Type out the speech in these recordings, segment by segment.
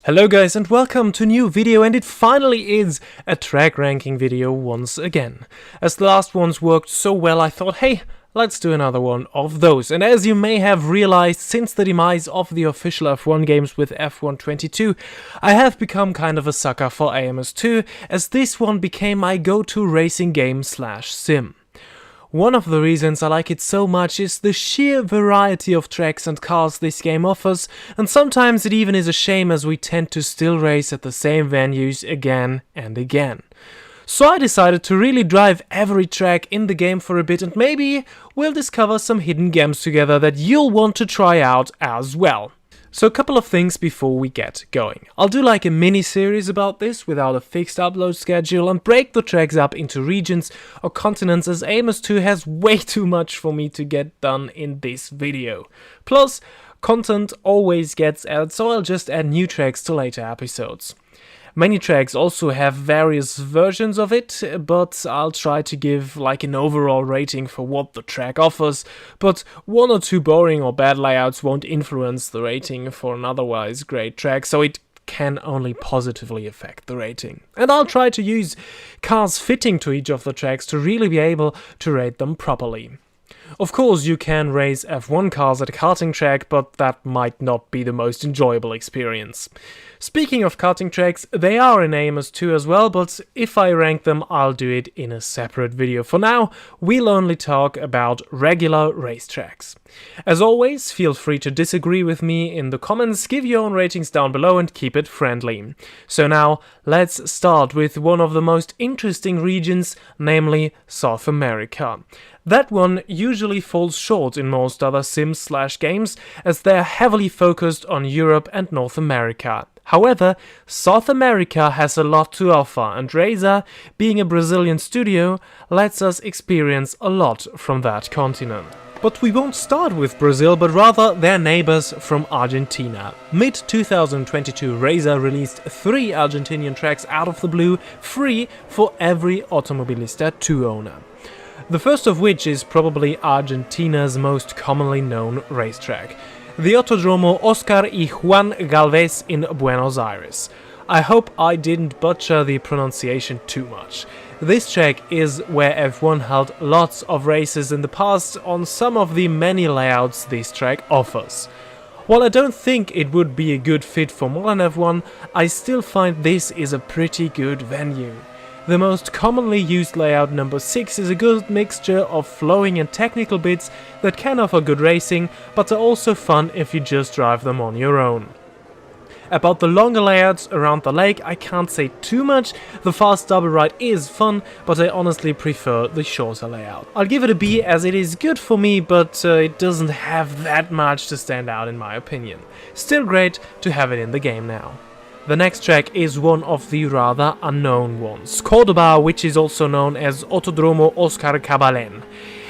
Hello guys and welcome to a new video, and it finally is a track ranking video once again. As the last ones worked so well, I thought, hey, let's do another one of those. And as you may have realized, since the demise of the official F1 games with F1 22, I have become kind of a sucker for AMS2, as this one became my go-to racing game slash sim. One of the reasons I like it so much is the sheer variety of tracks and cars this game offers, and sometimes it even is a shame as we tend to still race at the same venues again and again. So I decided to really drive every track in the game for a bit, and maybe we'll discover some hidden gems together that you'll want to try out as well. So a couple of things before we get going. I'll do like a mini-series about this without a fixed upload schedule and break the tracks up into regions or continents, as AMS2 has way too much for me to get done in this video. Plus, content always gets added, so I'll just add new tracks to later episodes. Many tracks also have various versions of it, but I'll try to give like an overall rating for what the track offers, but one or two boring or bad layouts won't influence the rating for an otherwise great track, so it can only positively affect the rating. And I'll try to use cars fitting to each of the tracks to really be able to rate them properly. Of course, you can race F1 cars at a karting track, but that might not be the most enjoyable experience. Speaking of karting tracks, they are in AMS2 as well, but if I rank them, I'll do it in a separate video. For now, we'll only talk about regular racetracks. As always, feel free to disagree with me in the comments, give your own ratings down below and keep it friendly. So now, let's start with one of the most interesting regions, namely South America. That one usually falls short in most other sims slash games, as they're heavily focused on Europe and North America. However, South America has a lot to offer, and Razer, being a Brazilian studio, lets us experience a lot from that continent. But we won't start with Brazil, but rather their neighbors from Argentina. Mid-2022, Razer released 3 Argentinian tracks out of the blue, free for every Automobilista 2 owner. The first of which is probably Argentina's most commonly known racetrack, the Autodromo Oscar y Juan Galvez in Buenos Aires. I hope I didn't butcher the pronunciation too much. This track is where F1 held lots of races in the past on some of the many layouts this track offers. While I don't think it would be a good fit for modern F1, I still find this is a pretty good venue. The most commonly used layout, number 6, is a good mixture of flowing and technical bits that can offer good racing, but are also fun if you just drive them on your own. About the longer layouts around the lake, I can't say too much. The fast double ride is fun, but I honestly prefer the shorter layout. I'll give it a B, as it is good for me, but it doesn't have that much to stand out in my opinion. Still great to have it in the game now. The next track is one of the rather unknown ones, Córdoba, which is also known as Autodromo Oscar Cabalen.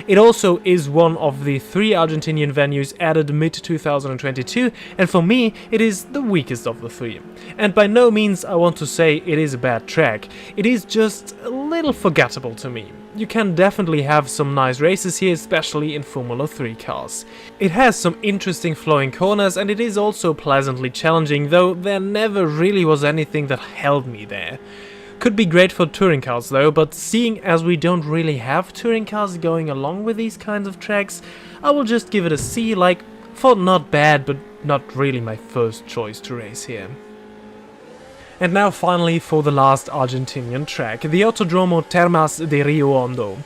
It also is one of the 3 Argentinian venues added mid-2022, and for me it is the weakest of the 3. And by no means I want to say it is a bad track, it is just a little forgettable to me. You can definitely have some nice races here, especially in Formula 3 cars. It has some interesting flowing corners, and it is also pleasantly challenging, though there never really was anything that held me there. Could be great for touring cars though, but seeing as we don't really have touring cars going along with these kinds of tracks, I will just give it a C, like, for not bad, but not really my first choice to race here. And now finally for the last Argentinian track, the Autodromo Termas de Rio Hondo.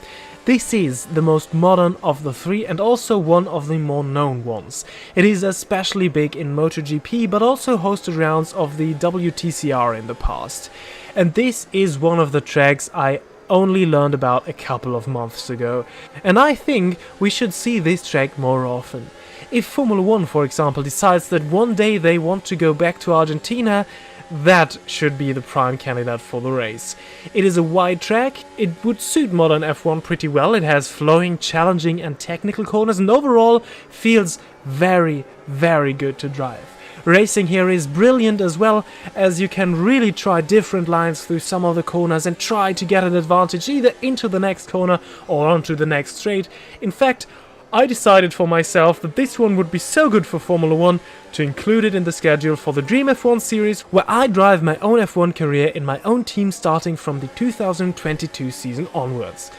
This is the most modern of the 3 and also one of the more known ones. It is especially big in MotoGP, but also hosted rounds of the WTCR in the past. And this is one of the tracks I only learned about a couple of months ago, and I think we should see this track more often. If Formula 1, for example, decides that one day they want to go back to Argentina, that should be the prime candidate for the race. It is a wide track, it would suit modern F1 pretty well, it has flowing, challenging and technical corners, and overall feels very, very good to drive. Racing here is brilliant as well, as you can really try different lines through some of the corners and try to get an advantage either into the next corner or onto the next straight. In fact, I decided for myself that this one would be so good for Formula 1 to include it in the schedule for the Dream F1 series, where I drive my own F1 career in my own team starting from the 2022 season onwards.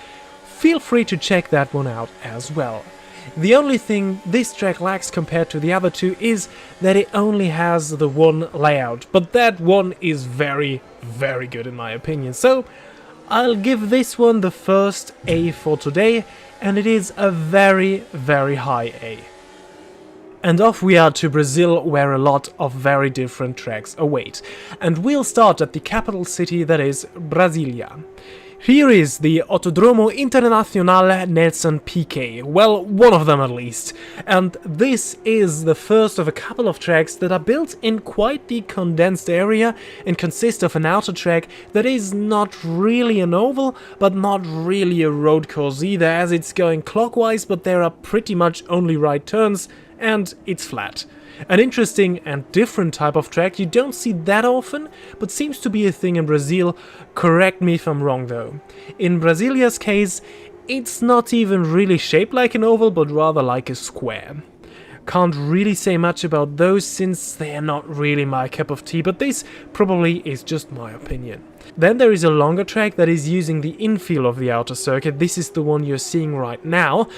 Feel free to check that one out as well. The only thing this track lacks compared to the other two is that it only has the one layout, but that one is very, very good in my opinion. So I'll give this one the first A for today, and it is a very, very high A. And off we are to Brazil, where a lot of very different tracks await. And we'll start at the capital city, that is Brasília. Here is the Autódromo Internacional Nelson Piquet, well, one of them at least. And this is the first of a couple of tracks that are built in quite the condensed area and consist of an outer track that is not really an oval, but not really a road course either, as it's going clockwise, but there are pretty much only right turns, and it's flat. An interesting and different type of track you don't see that often, but seems to be a thing in Brazil. Correct me if I'm wrong though. In Brasília's case, it's not even really shaped like an oval, but rather like a square. Can't really say much about those since they are not really my cup of tea, but this probably is just my opinion. Then there is a longer track that is using the infield of the outer circuit. This is the one you're seeing right now,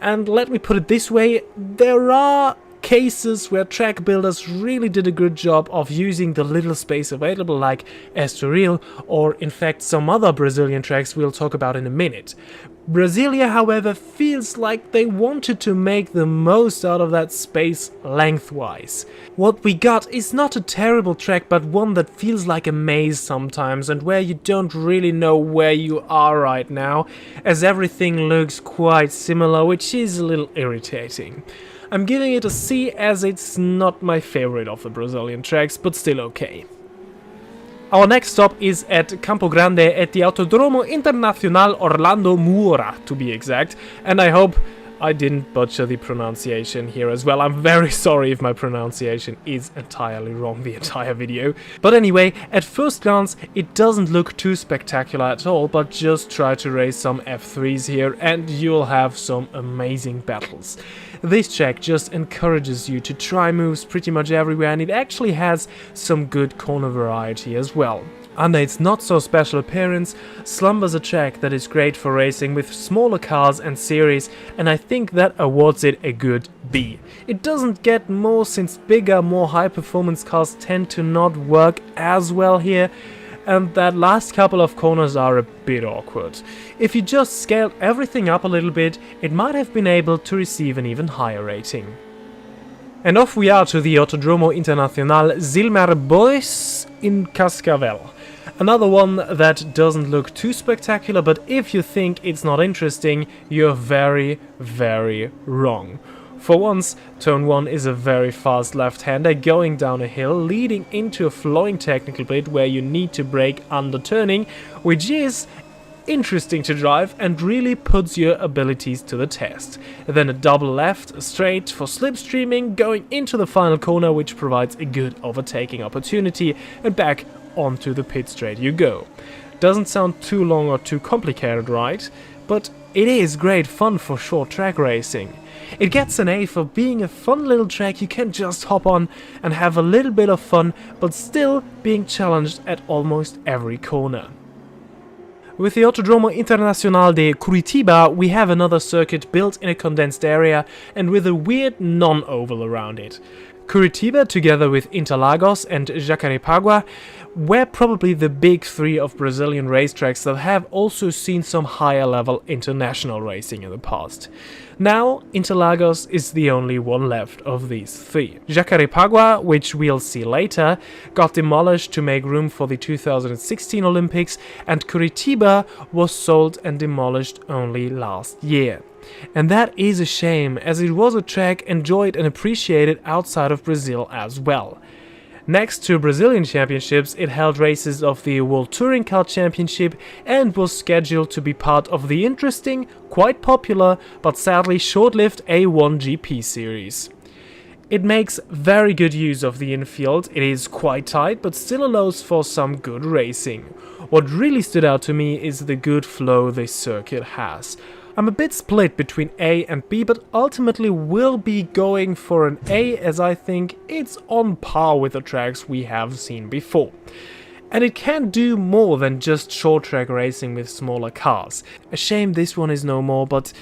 and let me put it this way, there are cases where track builders really did a good job of using the little space available, like Estoril, or in fact some other Brazilian tracks we'll talk about in a minute. Brasília, however, feels like they wanted to make the most out of that space lengthwise. What we got is not a terrible track, but one that feels like a maze sometimes, and where you don't really know where you are right now, as everything looks quite similar, which is a little irritating. I'm giving it a C, as it's not my favorite of the Brazilian tracks, but still okay. Our next stop is at Campo Grande at the Autodromo Internacional Orlando Moura, to be exact, and I hope I didn't butcher the pronunciation here as well. I'm very sorry if my pronunciation is entirely wrong the entire video. But anyway, at first glance it doesn't look too spectacular at all, but just try to race some F3s here and you'll have some amazing battles. This track just encourages you to try moves pretty much everywhere, and it actually has some good corner variety as well. Under its not so special appearance, slumbers a track that is great for racing with smaller cars and series, and I think that awards it a good B. It doesn't get more since bigger, more high performance cars tend to not work as well here, and that last couple of corners are a bit awkward. If you just scaled everything up a little bit, it might have been able to receive an even higher rating. And off we are to the Autodromo Internacional Zilmar Bois in Cascavel. Another one that doesn't look too spectacular, but if you think it's not interesting, you're very, very wrong. For once, turn 1 is a very fast left-hander going down a hill, leading into a flowing technical bit where you need to brake under turning, which is interesting to drive and really puts your abilities to the test. Then a double left, straight for slipstreaming, going into the final corner, which provides a good overtaking opportunity, and back onto the pit straight you go. Doesn't sound too long or too complicated, right? But it is great fun for short track racing. It gets an A for being a fun little track you can just hop on and have a little bit of fun, but still being challenged at almost every corner. With the Autodromo Internacional de Curitiba, we have another circuit built in a condensed area and with a weird non-oval around it. Curitiba, together with Interlagos and Jacarepaguá, were probably the big three of Brazilian racetracks that have also seen some higher level international racing in the past. Now, Interlagos is the only one left of these three. Jacarepaguá, which we'll see later, got demolished to make room for the 2016 Olympics, and Curitiba was sold and demolished only last year. And that is a shame, as it was a track enjoyed and appreciated outside of Brazil as well. Next to Brazilian championships, it held races of the World Touring Car Championship and was scheduled to be part of the interesting, quite popular, but sadly short-lived A1 GP series. It makes very good use of the infield. It is quite tight, but still allows for some good racing. What really stood out to me is the good flow this circuit has. I'm a bit split between A and B, but ultimately will be going for an A, as I think it's on par with the tracks we have seen before. And it can do more than just short track racing with smaller cars. A shame this one is no more, but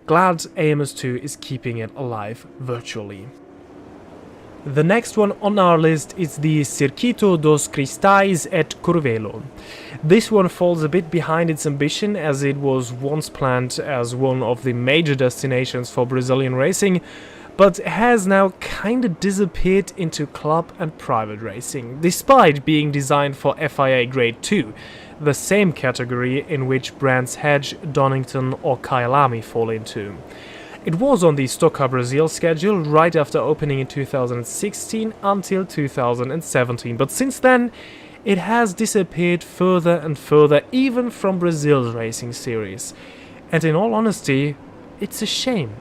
glad AMS2 is keeping it alive virtually. The next one on our list is the Circuito dos Cristais at Curvelo. This one falls a bit behind its ambition, as it was once planned as one of the major destinations for Brazilian racing, but has now kinda disappeared into club and private racing, despite being designed for FIA Grade 2, the same category in which Brands Hatch, Donington or Kyalami fall into. It was on the Stock Car Brazil schedule right after opening in 2016 until 2017, but since then it has disappeared further and further, even from Brazil's racing series. And in all honesty, it's a shame.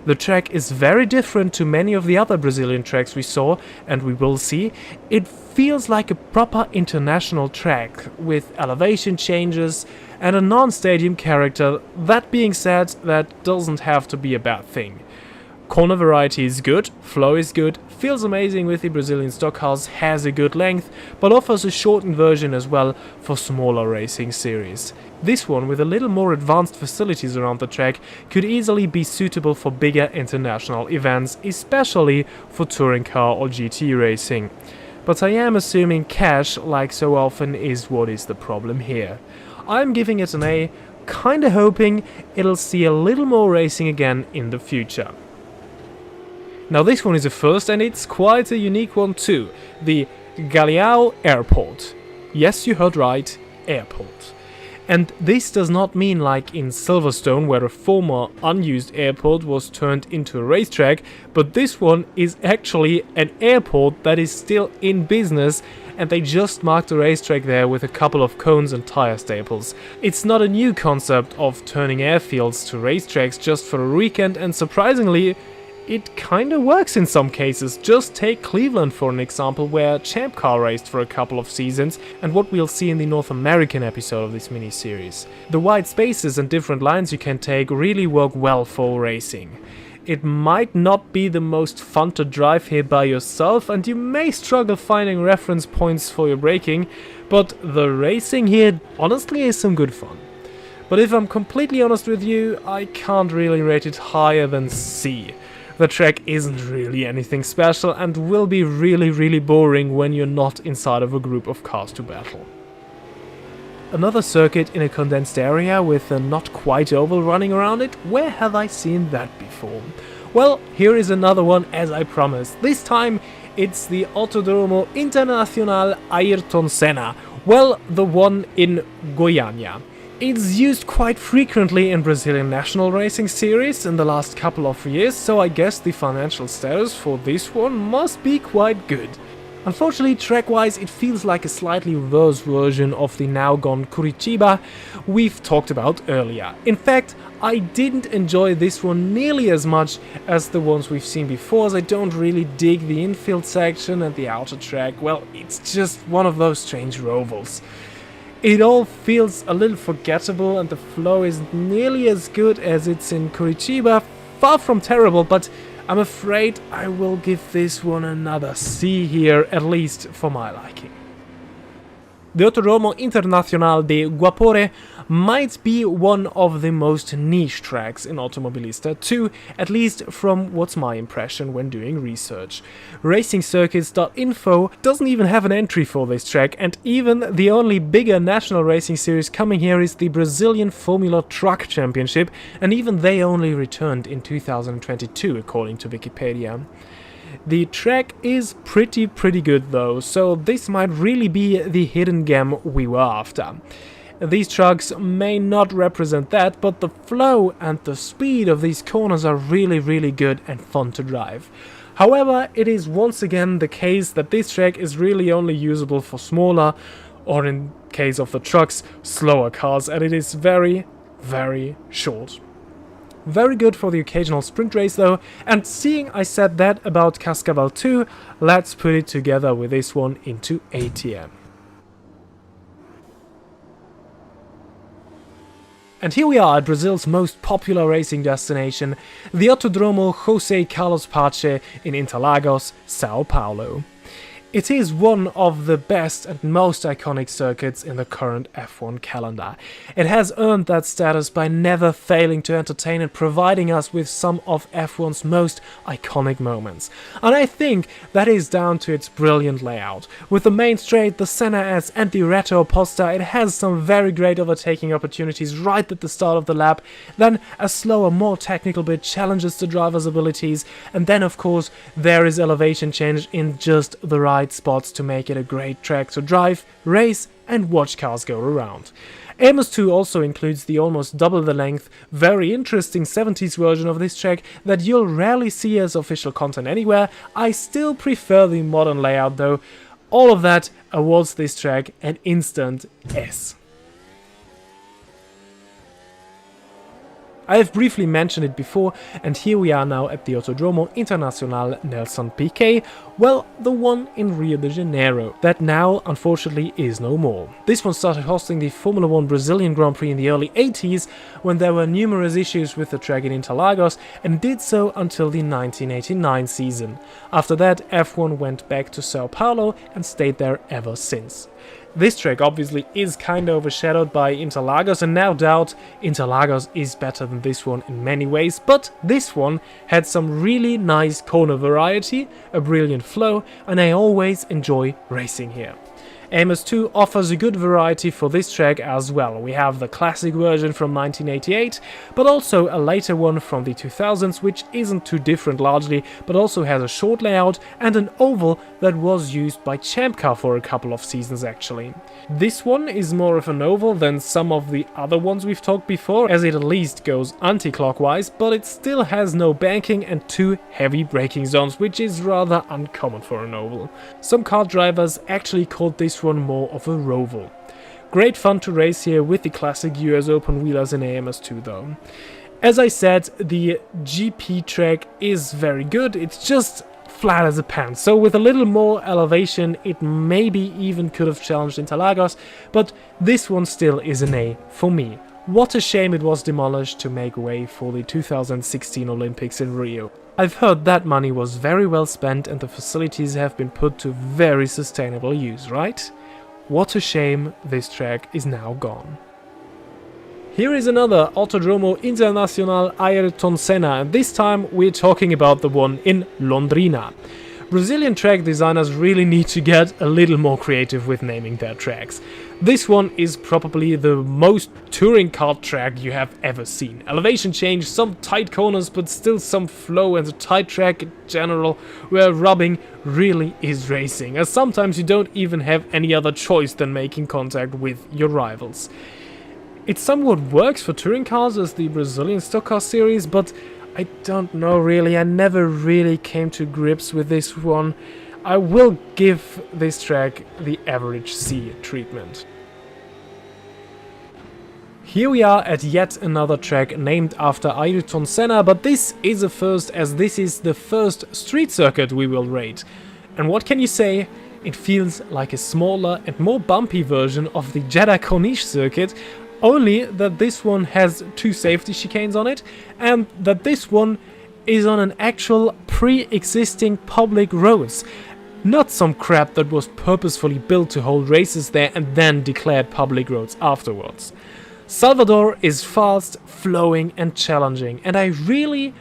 The track is very different to many of the other Brazilian tracks we saw and we will see. It feels like a proper international track with elevation changes and a non-stadium character. That being said, that doesn't have to be a bad thing. Corner variety is good, flow is good, feels amazing with the Brazilian stock cars, has a good length, but offers a shortened version as well for smaller racing series. This one, with a little more advanced facilities around the track, could easily be suitable for bigger international events, especially for touring car or GT racing. But I am assuming cash, like so often, is what is the problem here. I'm giving it an A, kinda hoping it'll see a little more racing again in the future. Now this one is a first, and it's quite a unique one too. The Galeão Airport. Yes, you heard right, airport. And this does not mean like in Silverstone, where a former unused airport was turned into a racetrack, but this one is actually an airport that is still in business, and they just marked a racetrack there with a couple of cones and tire staples. It's not a new concept of turning airfields to racetracks just for a weekend, and surprisingly, it kinda works in some cases. Just take Cleveland for an example, where Champ Car raced for a couple of seasons, and what we'll see in the North American episode of this mini-series. The wide spaces and different lines you can take really work well for racing. It might not be the most fun to drive here by yourself, and you may struggle finding reference points for your braking, but the racing here honestly is some good fun. But if I'm completely honest with you, I can't really rate it higher than C. The track isn't really anything special and will be really boring when you're not inside of a group of cars to battle. Another circuit in a condensed area with a not quite oval running around it, where have I seen that before? Well, here is another one as I promised. This time it's the Autodromo Internacional Ayrton Senna, well, the one in Goiânia. It's used quite frequently in Brazilian national racing series in the last couple of years, so I guess the financial status for this one must be quite good. Unfortunately, track-wise, it feels like a slightly worse version of the now gone Curitiba we've talked about earlier. In fact, I didn't enjoy this one nearly as much as the ones we've seen before, as I don't really dig the infield section and the outer track. Well, it's just one of those strange rovals. It all feels a little forgettable, and the flow isn't nearly as good as it's in Curitiba. Far from terrible, but I'm afraid I will give this one another C here, at least for my liking. The Autodromo Internacional de Guaporé might be one of the most niche tracks in Automobilista too, at least from what's my impression when doing research. RacingCircuits.info doesn't even have an entry for this track, and even the only bigger national racing series coming here is the Brazilian Formula Truck Championship, and even they only returned in 2022 according to Wikipedia. The track is pretty good though, so this might really be the hidden gem we were after. These trucks may not represent that, but the flow and the speed of these corners are really good and fun to drive. However, it is once again the case that this track is really only usable for smaller, or in case of the trucks, slower cars, and it is very short. Very good for the occasional sprint race though, and seeing I said that about Cascavel too, let's put it together with this one into ATM. And here we are at Brazil's most popular racing destination, the Autódromo José Carlos Pache in Interlagos, Sao Paulo. It is one of the best and most iconic circuits in the current F1 calendar. It has earned that status by never failing to entertain and providing us with some of F1's most iconic moments. And I think that is down to its brilliant layout. With the main straight, the Senna S and the Retro Posta, it has some very great overtaking opportunities right at the start of the lap, then a slower, more technical bit challenges the driver's abilities, and then of course there is elevation change in just the right spots to make it a great track to drive, race and watch cars go around. Amos 2 also includes the almost double the length, very interesting 70s version of this track that you'll rarely see as official content anywhere. I still prefer the modern layout though. All of that awards this track an instant S. I have briefly mentioned it before, and here we are now at the Autódromo Internacional Nelson Piquet, well, the one in Rio de Janeiro, that now unfortunately is no more. This one started hosting the Formula 1 Brazilian Grand Prix in the early 80s, when there were numerous issues with the track in Interlagos, and did so until the 1989 season. After that, F1 went back to Sao Paulo and stayed there ever since. This track obviously is kinda overshadowed by Interlagos, and no doubt Interlagos is better than this one in many ways, but this one had some really nice corner variety, a brilliant flow, and I always enjoy racing here. Amos 2 offers a good variety for this track as well. We have the classic version from 1988, but also a later one from the 2000s, which isn't too different largely, but also has a short layout and an oval that was used by Champ Car for a couple of seasons actually. This one is more of an oval than some of the other ones we've talked before, as it at least goes anti-clockwise, but it still has no banking and 2 heavy braking zones, which is rather uncommon for an oval. Some kart drivers actually called this one more of a roval. Great fun to race here with the classic US Open wheelers in AMS2 though. As I said, the GP track is very good, it's just flat as a pan, so with a little more elevation it maybe even could have challenged Interlagos, but this one still is an A for me. What a shame it was demolished to make way for the 2016 Olympics in Rio. I've heard that money was very well spent and the facilities have been put to very sustainable use, right? What a shame this track is now gone. Here is another Autodromo Internacional Ayrton Senna, and this time we're talking about the one in Londrina. Brazilian track designers really need to get a little more creative with naming their tracks. This one is probably the most touring kart track you have ever seen. Elevation change, some tight corners, but still some flow, and a tight track in general where rubbing really is racing, as sometimes you don't even have any other choice than making contact with your rivals. It somewhat works for touring cars as the Brazilian stock car series, but I don't know really, I never really came to grips with this one. I will give this track the average C treatment. Here we are at yet another track named after Ayrton Senna, but this is a first, as this is the first street circuit we will rate. And what can you say? It feels like a smaller and more bumpy version of the Jeddah Corniche circuit, only that this one has 2 safety chicanes on it, and that this one is on an actual pre-existing public roads. Not some crap that was purposefully built to hold races there and then declared public roads afterwards. Salvador is fast, flowing and challenging, and I really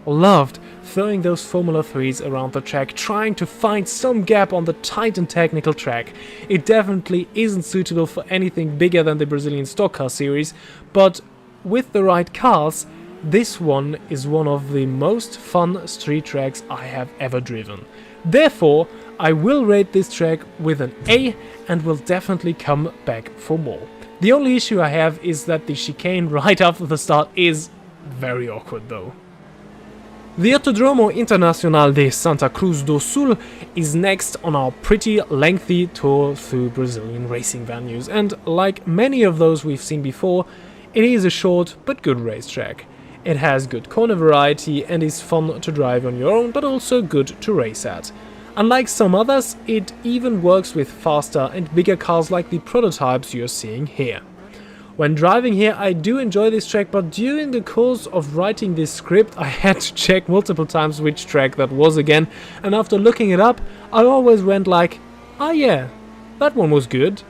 loved throwing those Formula 3s around the track, trying to find some gap on the tight and technical track. It definitely isn't suitable for anything bigger than the Brazilian stock car series, but with the right cars, this one is one of the most fun street tracks I have ever driven. Therefore, I will rate this track with an A and will definitely come back for more. The only issue I have is that the chicane right after the start is very awkward though. The Autodromo Internacional de Santa Cruz do Sul is next on our pretty lengthy tour through Brazilian racing venues, and like many of those we've seen before, it is a short but good racetrack. It has good corner variety and is fun to drive on your own, but also good to race at. Unlike some others, it even works with faster and bigger cars like the prototypes you're seeing here. When driving here, I do enjoy this track, but during the course of writing this script, I had to check multiple times which track that was again, and after looking it up, I always went like, ah yeah, that one was good.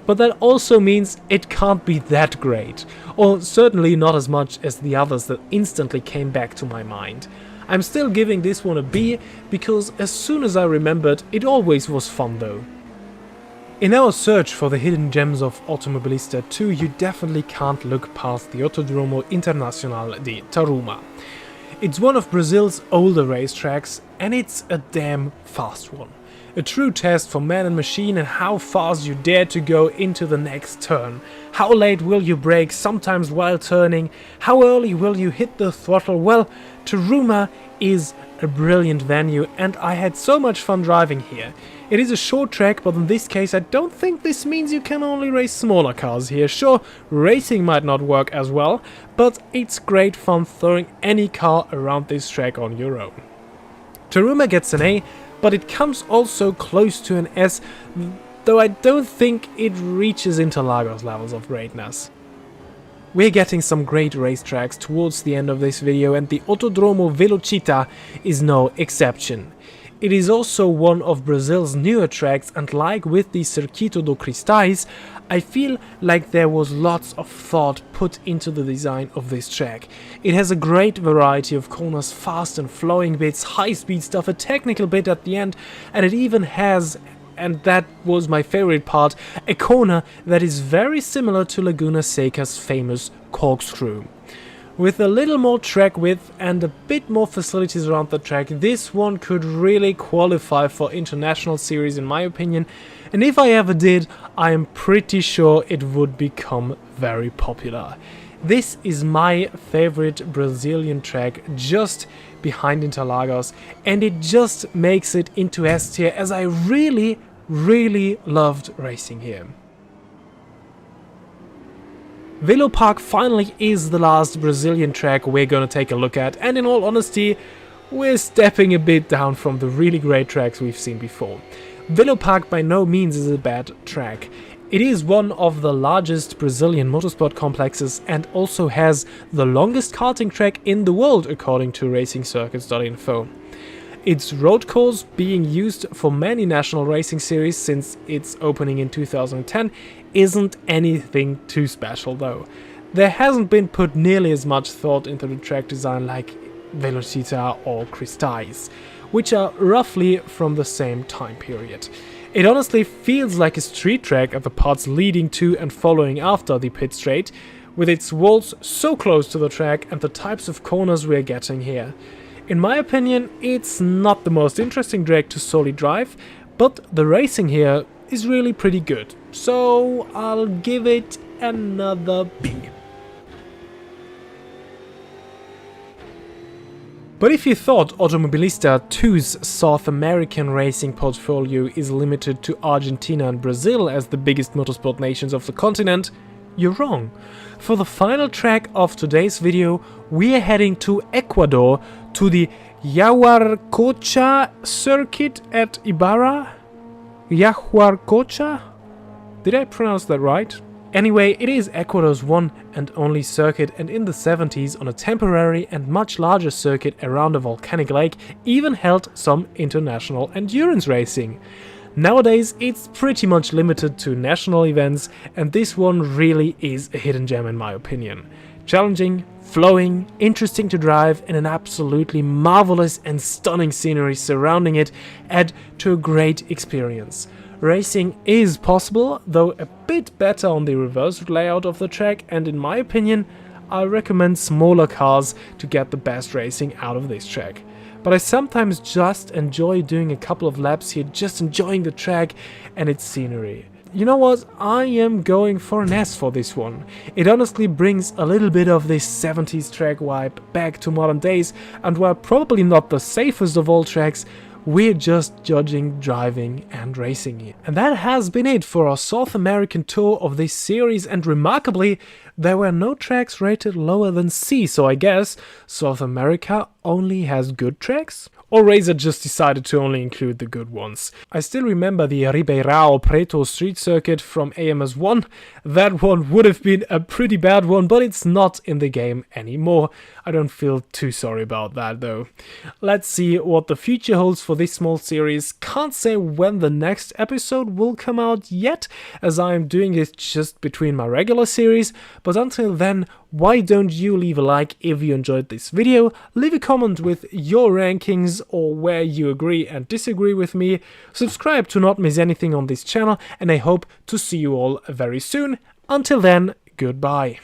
But that also means it can't be that great, or certainly not as much as the others that instantly came back to my mind. I'm still giving this one a B, because as soon as I remembered, it always was fun though. In our search for the hidden gems of Automobilista 2, you definitely can't look past the Autódromo Internacional de Tarumã. It's one of Brazil's older racetracks, and it's a damn fast one. A true test for man and machine and how fast you dare to go into the next turn. How late will you brake, sometimes while turning? How early will you hit the throttle? Well, Tarumã is a brilliant venue and I had so much fun driving here. It is a short track, but in this case I don't think this means you can only race smaller cars here. Sure, racing might not work as well, but it's great fun throwing any car around this track on your own. Tarumã gets an A, but it comes also close to an S, though I don't think it reaches Interlagos levels of greatness. We're getting some great racetracks towards the end of this video, and the Autodromo Velo Città is no exception. It is also one of Brazil's newer tracks, and like with the Circuito do Cristais, I feel like there was lots of thought put into the design of this track. It has a great variety of corners, fast and flowing bits, high-speed stuff, a technical bit at the end, and it even has, and that was my favorite part, a corner that is very similar to Laguna Seca's famous corkscrew. With a little more track width and a bit more facilities around the track, this one could really qualify for international series in my opinion, and if I ever did, I am pretty sure it would become very popular. This is my favorite Brazilian track, just behind Interlagos, and it just makes it into S tier as I really loved racing here. Velopark finally is the last Brazilian track we're gonna take a look at, and in all honesty, we're stepping a bit down from the really great tracks we've seen before. Velopark by no means is a bad track. It is one of the largest Brazilian motorsport complexes and also has the longest karting track in the world according to racingcircuits.info. Its road course, being used for many national racing series since its opening in 2010, isn't anything too special though. There hasn't been put nearly as much thought into the track design like Velo Città or Cristais, which are roughly from the same time period. It honestly feels like a street track at the parts leading to and following after the pit straight, with its walls so close to the track and the types of corners we're getting here. In my opinion, it's not the most interesting track to solely drive, but the racing here is really pretty good, so I'll give it another B. But if you thought Automobilista 2's South American racing portfolio is limited to Argentina and Brazil as the biggest motorsport nations of the continent, you're wrong. For the final track of today's video, we are heading to Ecuador to the Yaguarcocha circuit at Ibarra? Yaguarcocha? Did I pronounce that right? Anyway, it is Ecuador's one and only circuit, and in the 70s on a temporary and much larger circuit around a volcanic lake even held some international endurance racing. Nowadays it's pretty much limited to national events, and this one really is a hidden gem in my opinion. Challenging, flowing, interesting to drive, and an absolutely marvelous and stunning scenery surrounding it add to a great experience. Racing is possible, though a bit better on the reverse layout of the track, and in my opinion, I recommend smaller cars to get the best racing out of this track. But I sometimes just enjoy doing a couple of laps here, just enjoying the track and its scenery. You know what, I am going for an S for this one. It honestly brings a little bit of this 70s track vibe back to modern days, and while probably not the safest of all tracks, we're just judging driving and racing here. And that has been it for our South American tour of this series, and remarkably, there were no tracks rated lower than C, so I guess South America only has good tracks? Or Razer just decided to only include the good ones. I still remember the Ribeirão Preto street circuit from AMS1. That one would have been a pretty bad one, but it's not in the game anymore. I don't feel too sorry about that though. Let's see what the future holds for this small series. Can't say when the next episode will come out yet, as I am doing it just between my regular series, but until then, why don't you leave a like if you enjoyed this video, leave a comment with your rankings or where you agree and disagree with me, subscribe to not miss anything on this channel, and I hope to see you all very soon. Until then, goodbye.